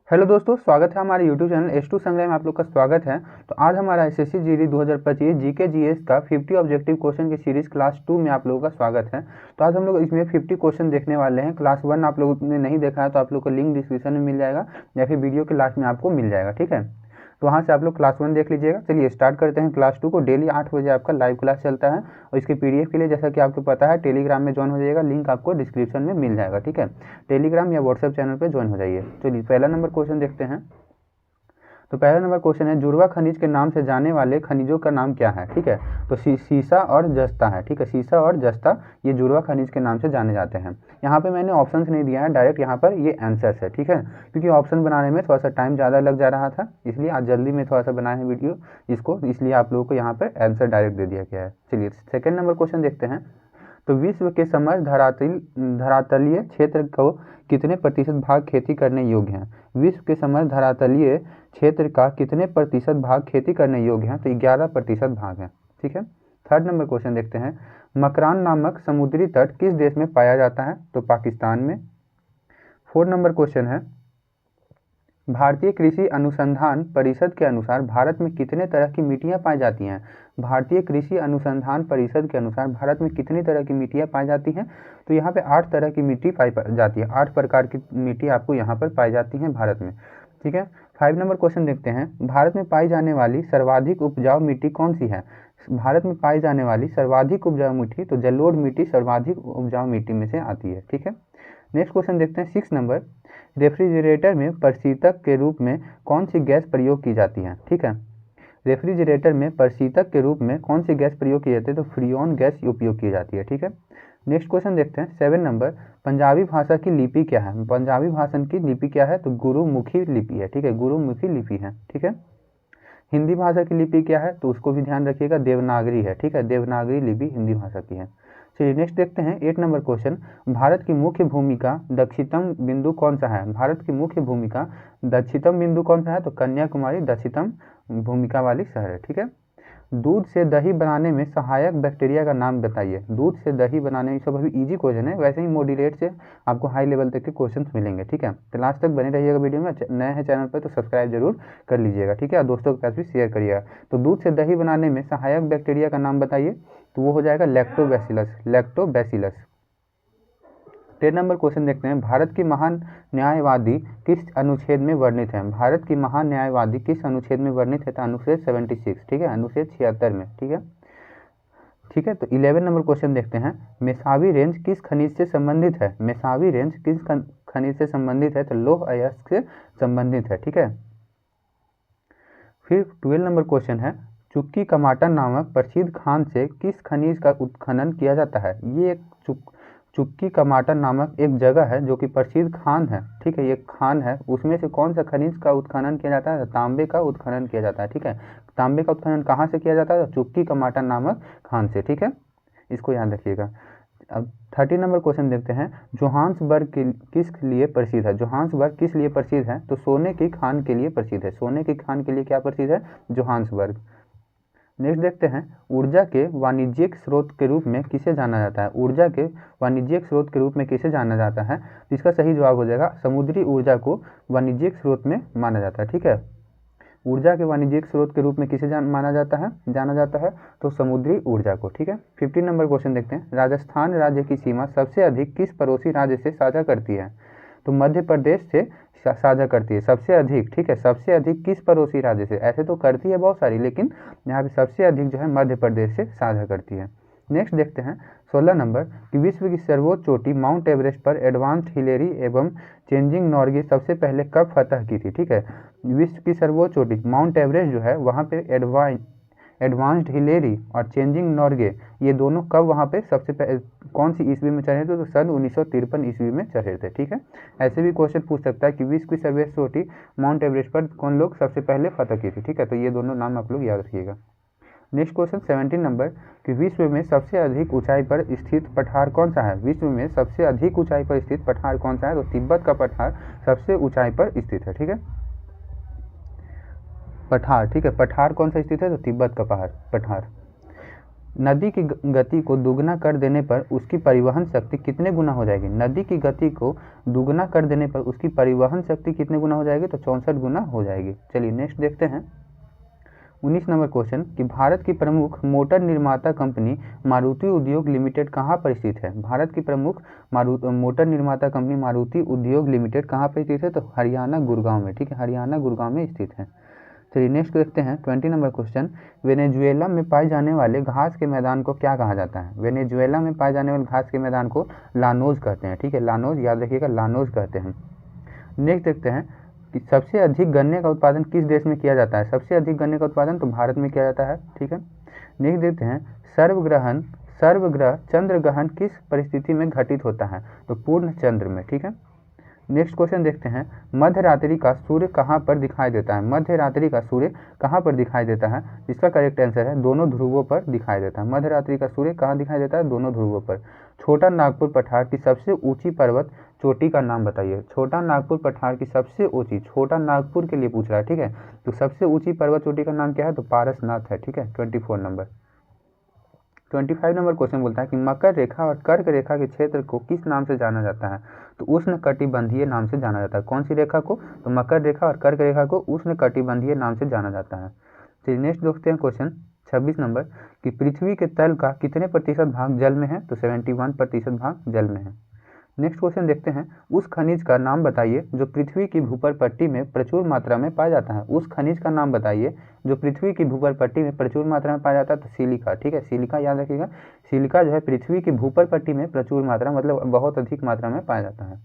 Hello दोस्तों, स्वागत है हमारे यूट्यूब चैनल एस टू संग्रह में। आप लोग का स्वागत है। तो आज हमारा एसएससी जीडी 2025 जीके जीएस का 50 ऑब्जेक्टिव क्वेश्चन की सीरीज क्लास 2 में आप लोगों का स्वागत है। तो आज हम लोग इसमें 50 क्वेश्चन देखने वाले हैं। क्लास 1 आप लोगों ने नहीं देखा है तो आप लोग को लिंक डिस्क्रिप्शन में मिल जाएगा या फिर वीडियो के लास्ट में आपको मिल जाएगा, ठीक है। तो वहाँ से आप लोग क्लास 1 देख लीजिएगा। चलिए स्टार्ट करते हैं। क्लास 2 को डेली 8 बजे आपका लाइव क्लास चलता है और इसके पीडीएफ के लिए जैसा कि आपको पता है टेलीग्राम में ज्वाइन हो जाएगा, लिंक आपको डिस्क्रिप्शन में मिल जाएगा, ठीक है। टेलीग्राम या व्हाट्सएप चैनल पर ज्वाइन हो जाइए। चलिए पहला नंबर क्वेश्चन देखते हैं। तो पहला नंबर क्वेश्चन है, जुड़वा खनिज के नाम से जाने वाले खनिजों का नाम क्या है, ठीक है। तो सीसा और जस्ता है, ठीक है। सीसा और जस्ता ये जुड़वा खनिज के नाम से जाने जाते हैं। यहाँ पे मैंने ऑप्शंस नहीं दिया है, डायरेक्ट यहाँ पर ये आंसर्स है, ठीक है। क्योंकि ऑप्शन बनाने में थोड़ा सा टाइम ज़्यादा लग जा रहा था, इसलिए आज जल्दी में थोड़ा सा बनाए हैं वीडियो इसको, इसलिए आप लोगों को यहाँ पर आंसर डायरेक्ट दे दिया गया है। चलिए सेकेंड नंबर क्वेश्चन देखते हैं। तो विश्व के समर धरातलीय क्षेत्र को कितने प्रतिशत भाग खेती करने योग्य हैं। विश्व के समर धरातलीय क्षेत्र का कितने प्रतिशत भाग खेती करने योग्य हैं। तो 11% भाग है, ठीक है। थर्ड नंबर क्वेश्चन देखते हैं। मकरान नामक समुद्री तट किस देश में पाया जाता है। तो पाकिस्तान में। फोर्थ नंबर क्वेश्चन है, भारतीय कृषि अनुसंधान परिषद के अनुसार भारत में कितने तरह की मिट्टियाँ पाई जाती हैं। भारतीय कृषि अनुसंधान परिषद के अनुसार भारत में कितनी तरह की मिट्टियाँ पाई जाती हैं। तो यहाँ पे 8 तरह की मिट्टी पाई जाती है। 8 प्रकार की मिट्टी आपको यहाँ पर पाई जाती हैं भारत में, ठीक है। 5 नंबर क्वेश्चन देखते हैं। भारत में पाई जाने वाली सर्वाधिक उपजाऊ मिट्टी कौन सी है। भारत में पाई जाने वाली सर्वाधिक उपजाऊ मिट्टी, तो जलोढ़ मिट्टी सर्वाधिक उपजाऊ मिट्टी में से आती है, ठीक है। नेक्स्ट क्वेश्चन देखते हैं 6 नंबर। रेफ्रिजरेटर में प्रशीतक के रूप में कौन सी गैस प्रयोग की जाती है, ठीक है। रेफ्रिजरेटर में प्रशीतक के रूप में कौन सी गैस प्रयोग की जाती है। तो फ्रीऑन गैस उपयोग की जाती है, ठीक है। नेक्स्ट क्वेश्चन देखते हैं 7 नंबर। पंजाबी भाषा की लिपि क्या है। पंजाबी भाषा की लिपि क्या है। तो गुरुमुखी लिपि है, ठीक है। गुरुमुखी लिपि है, ठीक है। हिंदी भाषा की लिपि क्या है। तो उसको भी ध्यान रखिएगा, देवनागरी है, ठीक है। देवनागरी लिपि हिंदी भाषा की है। चलिए नेक्स्ट देखते हैं 8 नंबर क्वेश्चन। भारत की मुख्य भूमिका दक्षिणतम बिंदु कौन सा है। भारत की मुख्य भूमिका दक्षिणतम बिंदु कौन सा है। तो कन्याकुमारी दक्षिणतम भूमिका वाली शहर है, ठीक है। दूध से दही बनाने में सहायक बैक्टीरिया का नाम बताइए। दूध से दही बनाने में, सब अभी इजी क्वेश्चन है, वैसे ही मॉड्यूलेट से आपको हाई लेवल तक के क्वेश्चंस मिलेंगे, ठीक है। तो लास्ट तक बने रहिएगा वीडियो में। नए हैं चैनल पर तो सब्सक्राइब जरूर कर लीजिएगा, ठीक है। और दोस्तों के पास भी शेयर करिएगा। तो दूध से दही बनाने में सहायक बैक्टीरिया का नाम बताइए। तो वो हो जाएगा लैक्टोबैसिलस, लैक्टोबैसिलस। 10 नंबर क्वेश्चन देखते हैं। भारत की महान न्यायवादी किस अनुच्छेद में वर्णित है। भारत की महान न्यायवादी किस अनुच्छेद में वर्णित है। तो अनुच्छेद 76, ठीक है। अनुच्छेद 76 में, ठीक है, ठीक है। तो 11 नंबर क्वेश्चन देखते हैं। मेसावी रेंज किस खनिज से संबंधित है। मेसावी रेंज किस खनिज से संबंधित है। तो लौह अयस्क से संबंधित है, ठीक है। फिर 12 नंबर क्वेश्चन है। चुक्की कमाटा नामक प्रसिद्ध खान से किस खनिज का उत्खनन किया जाता है। ये एक चुक्की कमाटा नामक एक जगह है जो कि प्रसिद्ध खान है, ठीक है। ये खान है, उसमें से कौन सा खनिज का उत्खनन किया जाता है। तांबे का उत्खनन किया जाता है, ठीक है। तांबे का उत्खनन कहाँ से किया जाता है। चुक्की कमाटा नामक खान से, ठीक है। इसको याद रखिएगा। अब 30 नंबर क्वेश्चन देखते हैं। जोहान्सबर्ग किस लिए प्रसिद्ध है। जोहान्सबर्ग किस लिए प्रसिद्ध है। तो सोने की खान के लिए प्रसिद्ध है। सोने की खान के लिए क्या प्रसिद्ध है। जोहान्सबर्ग। नेक्स्ट देखते हैं। ऊर्जा के वाणिज्यिक स्रोत के रूप में किसे जाना जाता है। ऊर्जा के वाणिज्यिक स्रोत के रूप में किसे जाना जाता है। तो इसका सही जवाब हो जाएगा समुद्री ऊर्जा को वाणिज्यिक स्रोत में माना जाता है, ठीक है। ऊर्जा के वाणिज्यिक स्रोत के रूप में किसे जाना जाता है। तो समुद्री ऊर्जा को, ठीक है। 15 नंबर क्वेश्चन देखते हैं। राजस्थान राज्य की सीमा सबसे अधिक किस पड़ोसी राज्य से साझा करती है। तो मध्य प्रदेश से साझा करती है सबसे अधिक, ठीक है। सबसे अधिक किस पड़ोसी राज्य से। ऐसे तो करती है बहुत सारी, लेकिन यहाँ पे सबसे अधिक जो है मध्य प्रदेश से साझा करती है। नेक्स्ट देखते हैं 16 नंबर कि विश्व की सर्वोच्च चोटी माउंट एवरेस्ट पर एडवांस्ड हिलेरी एवं चेंजिंग नॉर्गे सबसे पहले कब फतह की थी, ठीक है। विश्व की सर्वोच्च चोटी माउंट एवरेस्ट जो है वहाँ पे एडवांस्ड हिलेरी और चेंजिंग नॉर्गे ये दोनों कब वहाँ पे सबसे पहले कौन सी ईस्वी में चढ़े थे। तो सन 1953 ईस्वी में चढ़े थे, ठीक है। ऐसे भी क्वेश्चन पूछ सकता है कि विश्व की सर्वोच्च चोटी माउंट एवरेस्ट पर कौन लोग सबसे पहले फतह की थी, ठीक है। तो ये दोनों नाम आप लोग याद रखिएगा। नेक्स्ट क्वेश्चन 17 नंबर कि विश्व में सबसे अधिक ऊंचाई पर स्थित पठार कौन सा है। विश्व में सबसे अधिक ऊंचाई पर स्थित पठार कौन सा है। तो तिब्बत का पठार सबसे ऊंचाई पर स्थित है, ठीक है। पठार, ठीक है। पठार कौन सा स्थित है। तो तिब्बत का पठार। नदी की गति को दुगना कर देने पर उसकी परिवहन शक्ति कितने गुना हो जाएगी? नदी की गति को दुगना कर देने पर उसकी परिवहन शक्ति कितने गुना हो जाएगी? तो 64 गुना हो जाएगी। चलिए नेक्स्ट देखते हैं 19 नंबर क्वेश्चन कि भारत की प्रमुख मोटर निर्माता कंपनी मारुति उद्योग लिमिटेड कहाँ पर स्थित है? भारत की प्रमुख मोटर निर्माता कंपनी मारुति उद्योग लिमिटेड कहाँ पर स्थित है? तो हरियाणा गुड़गांव में, ठीक है, हरियाणा गुड़गांव में स्थित है। चलिए नेक्स्ट देखते हैं 20 नंबर क्वेश्चन, वेनेजुएला में पाए जाने वाले घास के मैदान को क्या कहा जाता है? वेनेजुएला में पाए जाने वाले घास के मैदान को लानोज कहते हैं, ठीक है, लानोज, याद रखिएगा, लानोज कहते हैं। नेक्स्ट देखते हैं कि सबसे अधिक गन्ने का उत्पादन किस देश में किया जाता है? सबसे अधिक गन्ने का उत्पादन तो भारत में किया जाता है, ठीक है। नेक्स्ट देखते हैं सर्वग्रह चंद्र ग्रहण किस परिस्थिति में घटित होता है? तो पूर्ण चंद्र में, ठीक है। नेक्स्ट क्वेश्चन देखते हैं, मध्य रात्रि का सूर्य कहाँ पर दिखाई देता है? मध्य रात्रि का सूर्य कहाँ पर दिखाई देता है? इसका करेक्ट आंसर है दोनों ध्रुवों पर दिखाई देता है। मध्य रात्रि का सूर्य कहाँ दिखाई देता है? दोनों ध्रुवों पर। छोटा नागपुर पठार की सबसे ऊंची पर्वत चोटी का नाम बताइए। छोटा नागपुर पठार की सबसे ऊंची, छोटा नागपुर के लिए पूछ रहा है, ठीक है, तो सबसे ऊंची पर्वत चोटी का नाम क्या है? तो पारसनाथ है, ठीक है। 24 नंबर 25 नंबर क्वेश्चन बोलता है कि मकर रेखा और कर्क रेखा के क्षेत्र को किस नाम से जाना जाता है? तो उष्णकटिबंधीय नाम से जाना जाता है। कौन सी रेखा को? तो मकर रेखा और कर्क रेखा को उष्णकटिबंधीय नाम से जाना जाता है। चलिए नेक्स्ट देखते हैं क्वेश्चन 26 नंबर कि पृथ्वी के तल का कितने प्रतिशत भाग जल में है? तो 71% भाग जल में है। नेक्स्ट क्वेश्चन देखते हैं, उस खनिज का नाम बताइए जो पृथ्वी की भूपर पट्टी में प्रचुर मात्रा में पाया जाता है। उस खनिज का नाम बताइए जो पृथ्वी की भूपर पट्टी में प्रचुर मात्रा में पाया जाता है। तो सिलिका, ठीक है, सिलिका याद रखिएगा, सिलिका जो है पृथ्वी की भूपर पट्टी में प्रचुर मात्रा, मतलब बहुत अधिक मात्रा में पाया जाता है।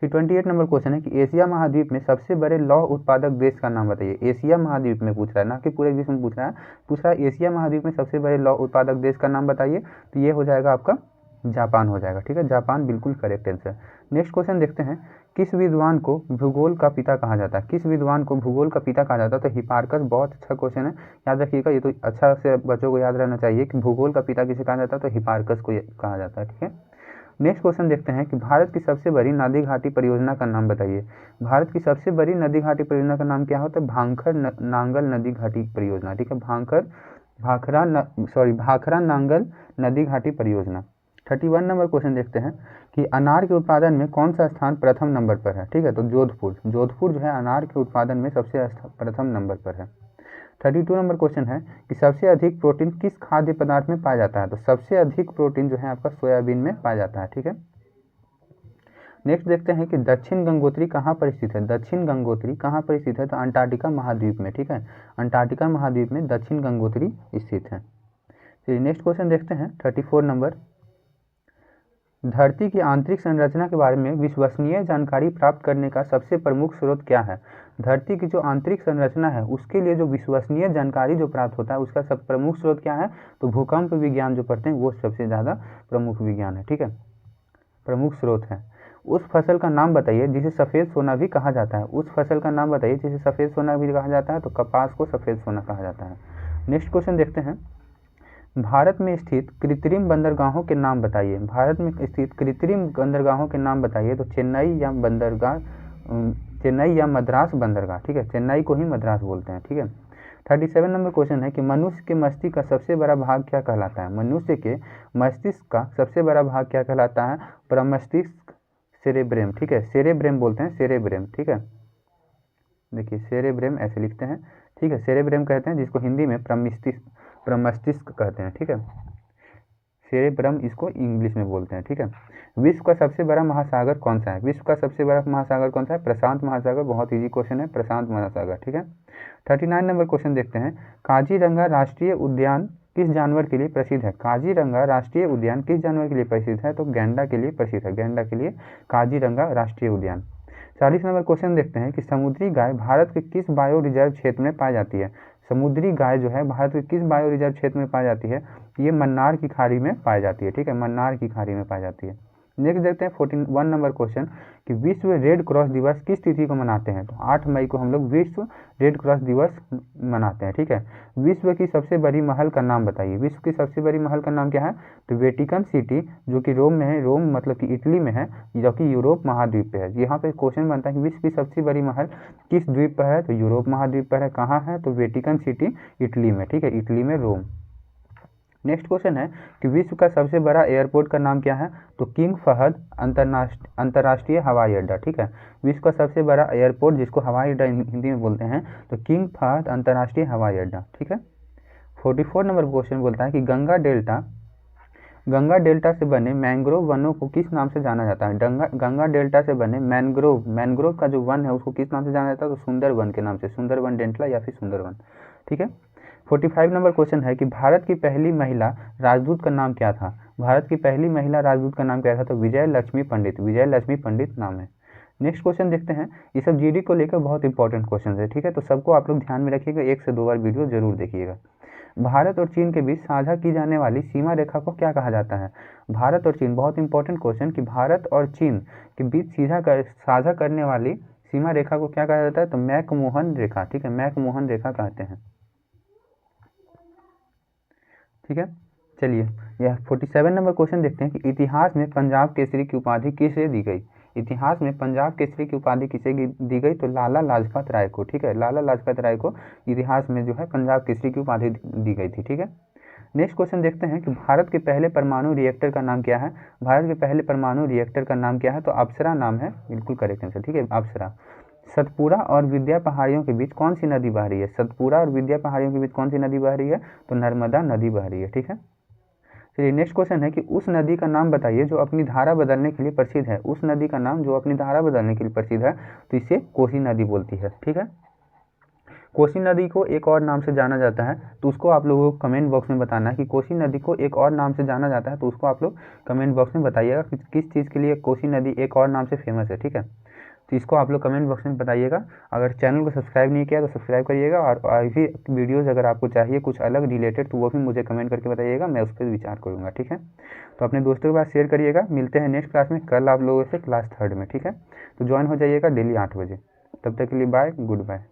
फिर 28 नंबर क्वेश्चन है कि एशिया महाद्वीप में सबसे बड़े लौह उत्पादक देश का नाम बताइए। एशिया महाद्वीप में पूछ रहा है, ना कि पूरे विश्व में पूछ रहा है एशिया महाद्वीप में सबसे बड़े लौह उत्पादक देश का नाम बताइए। तो ये हो जाएगा आपका जापान हो जाएगा, ठीक है, जापान बिल्कुल करेक्ट आंसर। नेक्स्ट क्वेश्चन देखते हैं, किस विद्वान को भूगोल का पिता कहा जाता है? किस विद्वान को भूगोल का पिता कहा जाता है? तो हिपार्कस, बहुत अच्छा क्वेश्चन है, याद रखिएगा, ये तो अच्छा से बच्चों को याद रहना चाहिए कि भूगोल का पिता किसे कहा जाता है? तो हिपार्कस को कहा जाता है, ठीक है। नेक्स्ट क्वेश्चन देखते हैं कि भारत की सबसे बड़ी नदी घाटी परियोजना का नाम बताइए। भारत की सबसे बड़ी नदी घाटी परियोजना का नाम क्या होता है? भाखरा नांगल नदी घाटी परियोजना, ठीक है, भाखरा नांगल नदी घाटी परियोजना। 31 नंबर क्वेश्चन देखते हैं कि अनार के उत्पादन में कौन सा स्थान प्रथम नंबर पर है? ठीक है, तो जोधपुर जो है अनार के उत्पादन में सबसे प्रथम नंबर पर है। 32 नंबर क्वेश्चन है कि सबसे अधिक प्रोटीन किस खाद्य पदार्थ में पाया जाता है? तो सबसे अधिक प्रोटीन जो है आपका सोयाबीन में पाया जाता है, ठीक है। नेक्स्ट देखते हैं कि दक्षिण गंगोत्री कहाँ पर स्थित है? दक्षिण गंगोत्री कहाँ पर स्थित है? तो अंटार्कटिका महाद्वीप में, ठीक है, अंटार्कटिका महाद्वीप में दक्षिण गंगोत्री स्थित है। चलिए नेक्स्ट क्वेश्चन देखते हैं 34 नंबर, धरती की आंतरिक संरचना के बारे में विश्वसनीय जानकारी प्राप्त करने का सबसे प्रमुख स्रोत क्या है? धरती की जो आंतरिक संरचना है उसके लिए जो विश्वसनीय जानकारी जो प्राप्त होता है उसका सब प्रमुख स्रोत क्या है? तो भूकंप विज्ञान जो पढ़ते हैं वो सबसे ज़्यादा प्रमुख विज्ञान है, ठीक है, प्रमुख स्रोत है। उस फसल का नाम बताइए जिसे सफ़ेद सोना भी कहा जाता है। उस फसल का नाम बताइए जिसे सफ़ेद सोना भी कहा जाता है। तो कपास को सफ़ेद सोना कहा जाता है। नेक्स्ट क्वेश्चन देखते हैं, भारत में स्थित कृत्रिम बंदरगाहों के नाम बताइए। भारत में स्थित कृत्रिम बंदरगाहों के नाम बताइए। तो चेन्नई या मद्रास बंदरगाह, ठीक है, चेन्नई को ही मद्रास बोलते हैं, ठीक है। 37 नंबर क्वेश्चन है कि मनुष्य के मस्तिष्क का सबसे बड़ा भाग क्या कहलाता है? मनुष्य के मस्तिष्क का सबसे बड़ा भाग क्या कहलाता है? प्रमस्तिष्क, सेरेब्रम, ठीक है, सेरेब्रम बोलते हैं, सेरेब्रम, ठीक है, देखिए सेरेब्रम ऐसे लिखते हैं, ठीक है, सेरेब्रम कहते हैं जिसको हिंदी में प्रमस्तिष्क कहते हैं, ठीक है, सेरेब्रम इसको इंग्लिश में बोलते हैं, ठीक है। विश्व का सबसे बड़ा महासागर कौन सा है? विश्व का सबसे बड़ा महासागर कौन सा है? प्रशांत महासागर, बहुत इजी क्वेश्चन है, प्रशांत महासागर, ठीक है। 39 नंबर क्वेश्चन देखते हैं, काजीरंगा राष्ट्रीय उद्यान किस जानवर के लिए प्रसिद्ध है? काजीरंगा राष्ट्रीय उद्यान किस जानवर के लिए प्रसिद्ध है? तो गैंडा के लिए प्रसिद्ध है, गैंडा के लिए काजीरंगा राष्ट्रीय उद्यान। 40 नंबर क्वेश्चन देखते हैं कि समुद्री गाय भारत के किस बायो रिजर्व क्षेत्र में पाई जाती है? समुद्री गाय जो है भारत के किस बायो रिजर्व क्षेत्र में पाई जाती है? ये मन्नार की खाड़ी में पाई जाती है, ठीक है, मन्नार की खाड़ी में पाई जाती है। नेक्स्ट देखते हैं 41 नंबर क्वेश्चन कि विश्व रेड क्रॉस दिवस किस तिथि को मनाते हैं? तो 8 मई को हम लोग विश्व रेड क्रॉस दिवस मनाते हैं, ठीक है। विश्व की सबसे बड़ी महल का नाम बताइए। विश्व की सबसे बड़ी महल का नाम क्या है? तो वेटिकन सिटी, जो कि रोम में है, रोम मतलब कि इटली में है, जो कि यूरोप महाद्वीप पे है। यहाँ पे क्वेश्चन बनता है कि विश्व की सबसे बड़ी महल किस द्वीप पर है? तो यूरोप महाद्वीप पर है। कहाँ है? तो वेटिकन सिटी इटली में, ठीक है, इटली में, रोम। नेक्स्ट क्वेश्चन है कि विश्व का सबसे बड़ा एयरपोर्ट का नाम क्या है? तो किंग फहद अंतर्राष्ट्रीय हवाई अड्डा। ठीक है, विश्व का सबसे बड़ा एयरपोर्ट जिसको हवाई अड्डा हिंदी में बोलते हैं, तो किंग फहद अंतर्राष्ट्रीय हवाई अड्डा। ठीक है, 44 नंबर क्वेश्चन बोलता है कि गंगा डेल्टा से बने मैंग्रोव वनों को किस नाम से जाना जाता है? गंगा डेल्टा से बने मैंग्रोव का जो वन है उसको किस नाम से जाना जाता है? तो सुंदरवन के नाम से, सुंदरवन डेल्टा या फिर सुंदरवन। ठीक है, 45 नंबर क्वेश्चन है कि भारत की पहली महिला राजदूत का नाम क्या था? भारत की पहली महिला राजदूत का नाम क्या था? तो विजय लक्ष्मी पंडित नाम है। नेक्स्ट क्वेश्चन देखते हैं, ये सब जीडी को लेकर बहुत इंपॉर्टेंट क्वेश्चन है। ठीक है, तो सबको आप लोग ध्यान में रखिएगा, 1 से 2 बार वीडियो जरूर देखिएगा। भारत और चीन के बीच साझा की जाने वाली सीमा रेखा को क्या कहा जाता है? भारत और चीन, बहुत इंपॉर्टेंट क्वेश्चन, कि भारत और चीन के बीच साझा करने वाली सीमा रेखा को क्या कहा जाता है? तो मैकमोहन रेखा। ठीक है, मैकमोहन रेखा कहते हैं। ठीक है, चलिए यह 47 नंबर क्वेश्चन देखते हैं कि इतिहास में पंजाब केसरी की उपाधि किसे दी गई? इतिहास में पंजाब केसरी की उपाधि किसे दी गई? तो लाला लाजपत राय को। ठीक है, लाला लाजपत राय को इतिहास में जो है पंजाब केसरी की उपाधि दी गई थी। ठीक है, नेक्स्ट क्वेश्चन देखते हैं कि भारत के पहले परमाणु रिएक्टर का नाम क्या है? भारत के पहले परमाणु रिएक्टर का नाम क्या है? तो अप्सरा नाम है, बिल्कुल करेक्ट आंसर। ठीक है, अप्सरा। सतपुरा और विद्या पहाड़ियों के बीच कौन सी नदी बह रही है? सतपुरा और विद्या पहाड़ियों के बीच कौन सी नदी बह रही है? तो नर्मदा नदी बह रही है। ठीक है, चलिए नेक्स्ट क्वेश्चन है कि उस नदी का नाम बताइए जो अपनी धारा बदलने के लिए प्रसिद्ध है। उस नदी का नाम जो अपनी धारा बदलने के लिए प्रसिद्ध है, तो इसे कोसी नदी बोलती है। ठीक है, कोसी नदी को एक और नाम से जाना जाता है, तो उसको आप लोगों को कमेंट बॉक्स में बताना है कि कोसी नदी को एक और नाम से जाना जाता है, तो उसको आप लोग कमेंट बॉक्स में बताइएगा कि किस चीज़ के लिए कोसी नदी एक और नाम से फेमस है। ठीक है, तो इसको आप लोग कमेंट बॉक्स में बताइएगा। अगर चैनल को सब्सक्राइब नहीं किया तो सब्सक्राइब करिएगा, और भी वीडियोज़ अगर आपको चाहिए कुछ अलग रिलेटेड तो वो भी मुझे कमेंट करके बताइएगा, मैं उस पर विचार करूँगा। ठीक है, तो अपने दोस्तों के पास शेयर करिएगा। मिलते हैं नेक्स्ट क्लास में, कल आप लोगों से क्लास 3rd में। ठीक है, तो ज्वाइन हो जाइएगा डेली 8 बजे। तब तक के लिए बाय, गुड बाय।